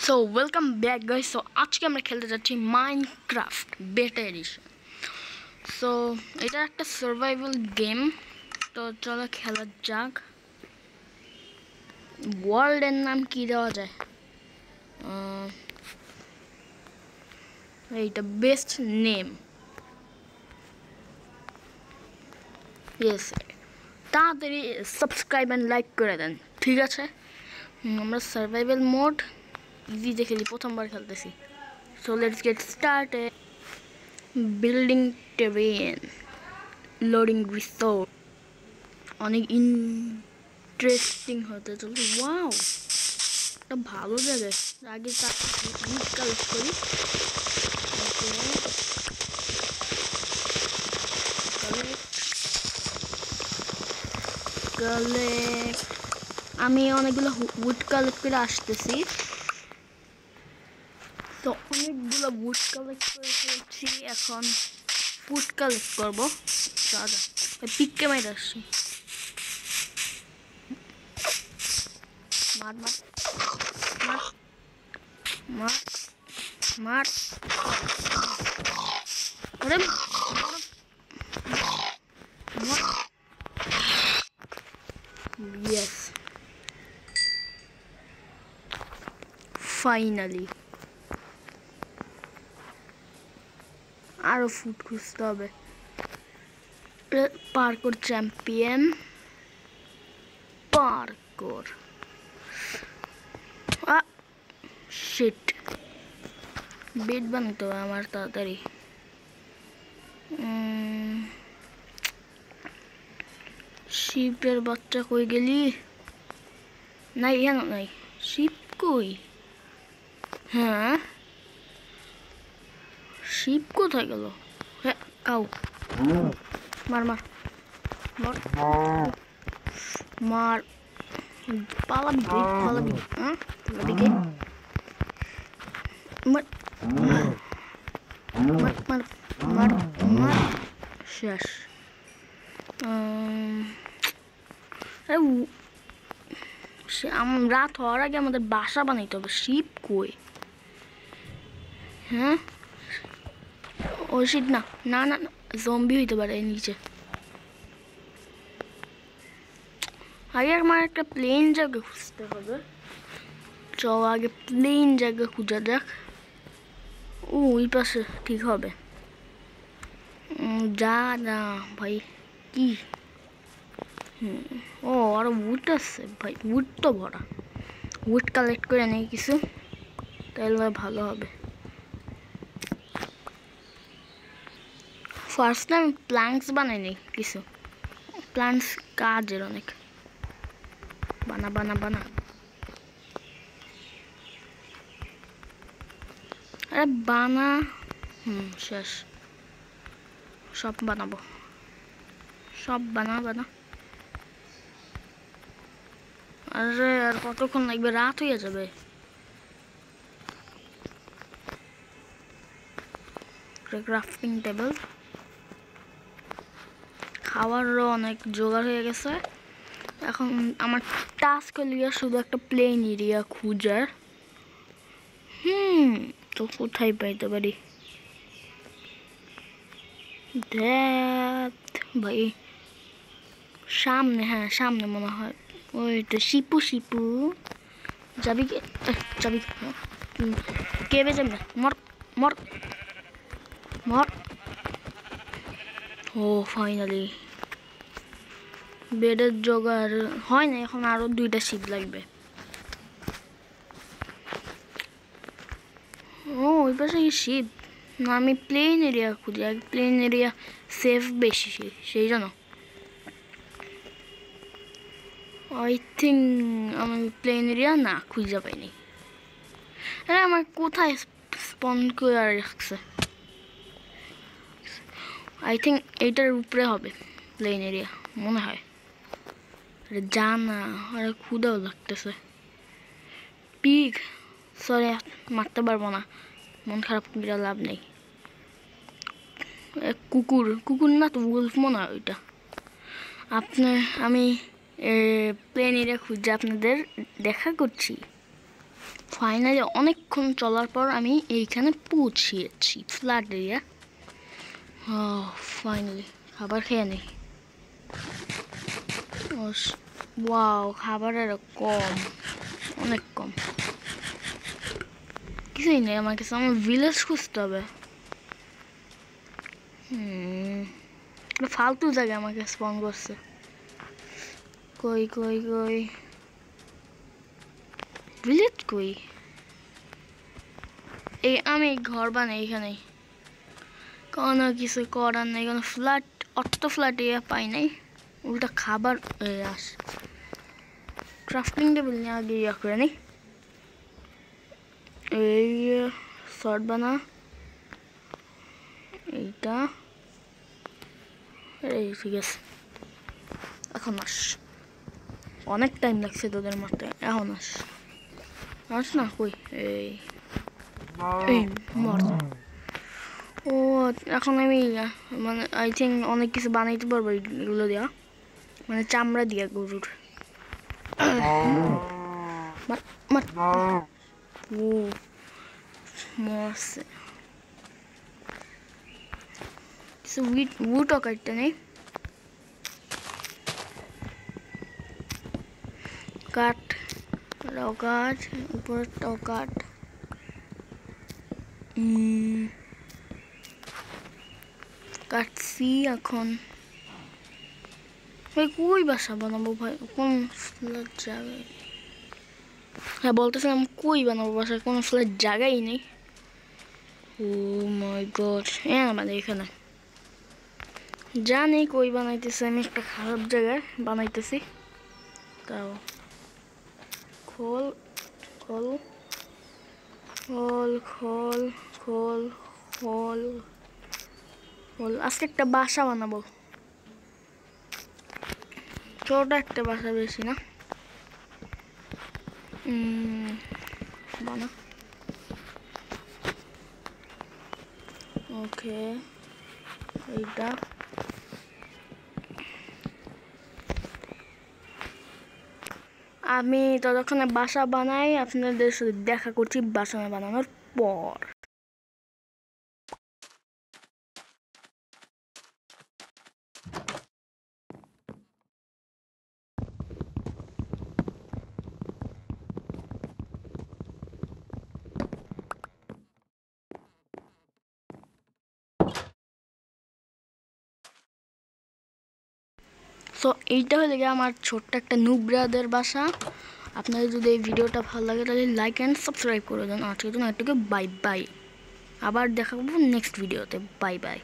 So welcome back guys. So আজকে আমরা খেলতে যাচ্ছি মাইনক্রাফট বেটা এডিশন। সো এটা একটা সার্ভাইভাল গেম। তো চলো খেলা যাক। ওয়ার্ল্ডের নাম কি দেওয়া যায়? এইটা বেস্ট নেম। ইয়েস, তাড়াতাড়ি সাবস্ক্রাইব অ্যান্ড লাইক করে দেন, ঠিক আছে? আমরা সার্ভাইভাল মোড ইজি দেখে প্রথমবার খেলতেছি। So let's get started. Building terrain, loading resource, অনেক ইন্টারেস্টিং হতে চলছে। ওয়াও, একটা ভালো জায়গায়। আগে উড কালেক্ট করি। আমি অনেকগুলো উড কালেক্ট করে আসতেছি। তো অনেকগুলো উড কালেক্ট করে ফেলছি, এখন উড কালেক্ট করবো। পিককে মাইরে আসছি। মার মার মার মার মার। ওরে ইয়েস, ফাইনালি। আরো ফুড খুঁজতে হবে। Parkour champion, parkour. Sheet, bed বানাতে হবে আমার তাড়াতাড়ি। শিপের বাচ্চা কই গেলি? নাই, এখানে নাই। শিপ কই? হ্যাঁ, শিপ কোথায় গেল? হ্যাঁ, কাউ মার মার মার মার। পালাবি তুই, পালাবি। হ্যাঁ, পালাবি কে? মার মার মার মার মার। শেষ। রাত হওয়ার আগে আমাদের বাসা বানাইতে হবে। শিপ কই? হ্যাঁ, ও শিট, না না না, জম্বি হইতে পারে নিচে। আগে আমার একটা প্লেন জায়গা খুঁজতে হবে। চল আগে প্লেন জায়গা খুঁজা যাক। ওই পাশে ঠিক হবে। যা না ভাই, কি? ও, আরো উড আছে ভাই, উড তো ভরা। উড কালেক্ট করে নেই কিছু, তাহলে ভালো হবে। ফার্স্ট টাইম প্ল্যাঙ্কস বানাই নেই কিছু। প্ল্যাঙ্কস কাজের অনেক। বানা বানা বানা। আরে বানা। শেষ। সব বানাবো, সব বানা বানা। আরে আর কতক্ষণ লাগবে? রাত হয়ে যাবে। ক্রাফটিং টেবিল, খাওয়ারও অনেক জোগাড় হয়ে গেছে। এখন আমার টাস্ক হলিয়া শুধু একটা প্লেন এরিয়া খুঁজার। তো কোথায় পাইতে পারি? ভাই সামনে, হ্যাঁ সামনে মনে হয়। ওই তো শিপু, শিপু যাবি কি? যাবি কেবে যাবি না? মর মর মর। ও ফাইনালি বেডের জোগাড় হয় না। এখন আরো 2টা শিপ লাগবে। ও ওই পাশে কি শিপ? না, আমি প্লেন এরিয়া খুঁজি। প্লেন এরিয়া সেফ বেশি, সেই জন্য আই থিঙ্ক আমি প্লেন এরিয়া না খুঁজে পাইনি। আরে আমার কোথায় স্পন করে রাখছে? আই থিঙ্ক এইটার উপরে হবে প্লেন এরিয়া মনে হয়। আরে যা না, আরে ক্ষুধাও লাগতেছে। পিগ, সরি মারতে পারবো না, মন খারাপ করে লাভ নেই। কুকুর, কুকুর না তো উলফ মনে হয় ওইটা। আমি প্লেন এরিয়া খুঁজে আপনাদের দেখা করছি। ফাইনালি অনেকক্ষণ চলার পর আমি এইখানে পৌঁছিয়েছি ফ্ল্যাট এরিয়া। ফাইনালি খাবার খেয়ে নেই। ওয়াও, খাবার আরো কম, অনেক কম, কিছুই নেই আমার কাছে। আমার ভিলেজ খুঁজতে হবে। ফালতু জায়গায় আমাকে স্পন করছে। কই কই কই ভিলেজ কই? এই আমি ঘর বানাই এখানে, কোনো কিছু করার নেই। কোনো ফ্ল্যাট, অত ফ্ল্যাট ইয়ে পাই নাই, উল্টা খাবার আস। ক্রাফটিং টেবিল নিয়ে আগে ইয়া করে নি। এই শর্ট বানা, এইটা এই ঠিক আছে। এখন আস, অনেক টাইম লাগছে তোদের মারতে। এখন আস না কই? এই মর। ও এখন আমি মানে আই থিঙ্ক অনেক কিছু বানাইতে পারবো এগুলো দিয়া, মানে চামড়া দিয়া গরুর। ও মরছে। কিছু উটও কাটতে নেই। কাঠ, রাও কাঠ, উপরেরটাও কাঠ। কাটছি। এখন ভাই কই বাসা বানাবো ভাই? কোন ফ্ল্যাট জায়গায়? হ্যাঁ বলতেছিলাম কই বানাবো বাসা? কোনো ফ্ল্যাট জায়গাই নেই। ও মাই গড, মানে এখানে জানি কই বানাইতেছি আমি, একটা খারাপ জায়গায় বানাইতেছি। তাও খোল খোল খোল খোল খোল খোল খোল। আজকে একটা বাসা বানাবো, ছোট একটা বাসা, বেশি না। বানা। ওকে, এইটা আমি ততক্ষণে বাসা বানাই, আপনাদের সাথে দেখা করছি বাসা বানানোর পর। সো এইটা হলে গিয়ে আমার ছোট্ট একটা নুব্রাদের বাসা। আপনাদের যদি এই ভিডিওটা ভালো লাগে তাহলে লাইক অ্যান্ড সাবস্ক্রাইব করে দেন। আজকের জন্য এটুকু, বাই বাই। আবার দেখা করবো নেক্সট ভিডিওতে। Bye bye.